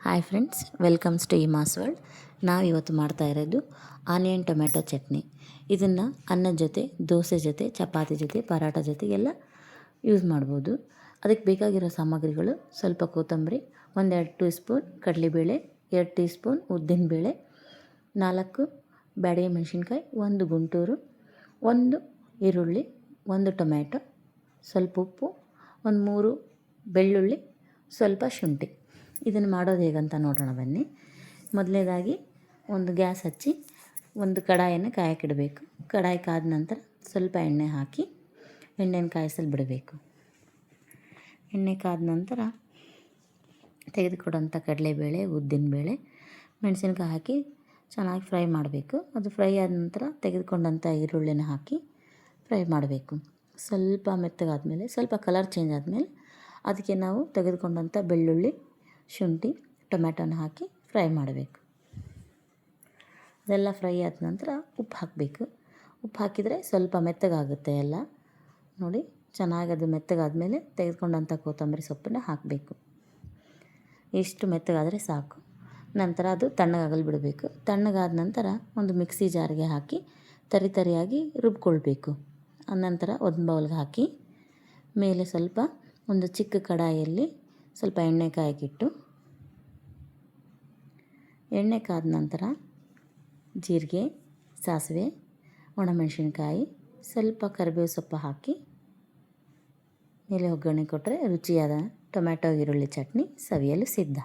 Hi friends, welcomes to ಇಮಾಸ್ world. ನಾವು ಇವತ್ತು ಮಾಡ್ತಾ ಇರೋದು ಆನಿಯನ್ ಟೊಮೆಟೊ ಚಟ್ನಿ. ಇದನ್ನು ಅನ್ನದ ಜೊತೆ, ದೋಸೆ ಜೊತೆ, ಚಪಾತಿ ಜೊತೆ, ಪರಾಟ ಜೊತೆಗೆಲ್ಲ ಯೂಸ್ ಮಾಡ್ಬೋದು. ಅದಕ್ಕೆ ಬೇಕಾಗಿರೋ ಸಾಮಗ್ರಿಗಳು: ಸ್ವಲ್ಪ ಕೊತ್ತಂಬರಿ, 1-2 ಟೀ ಸ್ಪೂನ್ ಕಡಲೆಬೇಳೆ, 2 ಟೀ ಸ್ಪೂನ್ ಉದ್ದಿನಬೇಳೆ, 4 ಬ್ಯಾಡಗಿ ಮೆಣಸಿನ್ಕಾಯಿ, 1 ಗುಂಟೂರು, 1 ಈರುಳ್ಳಿ, 1 ಟೊಮ್ಯಾಟೊ, ಸ್ವಲ್ಪ ಉಪ್ಪು, 3 ಬೆಳ್ಳುಳ್ಳಿ, ಸ್ವಲ್ಪ ಶುಂಠಿ. ಇದನ್ನು ಮಾಡೋದು ಹೇಗಂತ ನೋಡೋಣ ಬನ್ನಿ. ಮೊದಲನೇದಾಗಿ ಒಂದು ಗ್ಯಾಸ್ ಹಚ್ಚಿ ಒಂದು ಕಡಾಯನ್ನು ಕಾಯಕ್ಕಿಡಬೇಕು. ಕಡಾಯಿ ಕಾದ ನಂತರ ಸ್ವಲ್ಪ ಎಣ್ಣೆ ಹಾಕಿ ಎಣ್ಣೆನ ಕಾಯಿಸಲು ಬಿಡಬೇಕು. ಎಣ್ಣೆ ಕಾದ ನಂತರ ತೆಗೆದುಕೊಡೋಂಥ ಕಡಲೆಬೇಳೆ, ಉದ್ದಿನಬೇಳೆ, ಮೆಣಸಿನ್ಕಾಯಿ ಹಾಕಿ ಚೆನ್ನಾಗಿ ಫ್ರೈ ಮಾಡಬೇಕು. ಅದು ಫ್ರೈ ಆದ ನಂತರ ತೆಗೆದುಕೊಂಡಂಥ ಈರುಳ್ಳಿನ ಹಾಕಿ ಫ್ರೈ ಮಾಡಬೇಕು. ಸ್ವಲ್ಪ ಮೆತ್ತಗಾದಮೇಲೆ, ಸ್ವಲ್ಪ ಕಲರ್ ಚೇಂಜ್ ಆದಮೇಲೆ ಅದಕ್ಕೆ ನಾವು ತೆಗೆದುಕೊಂಡಂಥ ಬೆಳ್ಳುಳ್ಳಿ, ಶುಂಠಿ, ಟೊಮ್ಯಾಟೊನ ಹಾಕಿ ಫ್ರೈ ಮಾಡಬೇಕು. ಅದೆಲ್ಲ ಫ್ರೈ ಆದ ನಂತರ ಉಪ್ಪು ಹಾಕಬೇಕು. ಉಪ್ಪು ಹಾಕಿದರೆ ಸ್ವಲ್ಪ ಮೆತ್ತಗಾಗುತ್ತೆ ಎಲ್ಲ. ನೋಡಿ, ಚೆನ್ನಾಗಿ ಅದು ಮೆತ್ತಗಾದಮೇಲೆ ತೆಗೆದುಕೊಂಡಂಥ ಕೊತ್ತಂಬರಿ ಸೊಪ್ಪನ್ನ ಹಾಕಬೇಕು. ಇಷ್ಟು ಮೆತ್ತಗಾದರೆ ಸಾಕು. ನಂತರ ಅದು ತಣ್ಣಗಾಗಲು ಬಿಡಬೇಕು. ತಣ್ಣಗಾದ ನಂತರ ಒಂದು ಮಿಕ್ಸಿ ಜಾರ್ಗೆ ಹಾಕಿ ತರಿಯಾಗಿ ರುಬ್ಕೊಳ್ಬೇಕು. ಆನಂತರ ಒಂದು ಬೌಲ್ಗೆ ಹಾಕಿ ಮೇಲೆ ಸ್ವಲ್ಪ ಒಂದು ಚಿಕ್ಕ ಕಡಾಯಿಯಲ್ಲಿ ಸ್ವಲ್ಪ ಎಣ್ಣೆ ಕಾಯಕ್ಕಿಟ್ಟು, ಎಣ್ಣೆ ಕಾದ ನಂತರ ಜೀರಿಗೆ, ಸಾಸಿವೆ, ಒಣಮೆಣಸಿನ್ಕಾಯಿ, ಸ್ವಲ್ಪ ಕರಿಬೇವು ಸೊಪ್ಪು ಹಾಕಿ ಮೇಲೆ ಒಗ್ಗರಣೆ ಕೊಟ್ಟರೆ ರುಚಿಯಾದ ಟೊಮ್ಯಾಟೊ ಈರುಳ್ಳಿ ಚಟ್ನಿ ಸವಿಯಲು ಸಿದ್ಧ.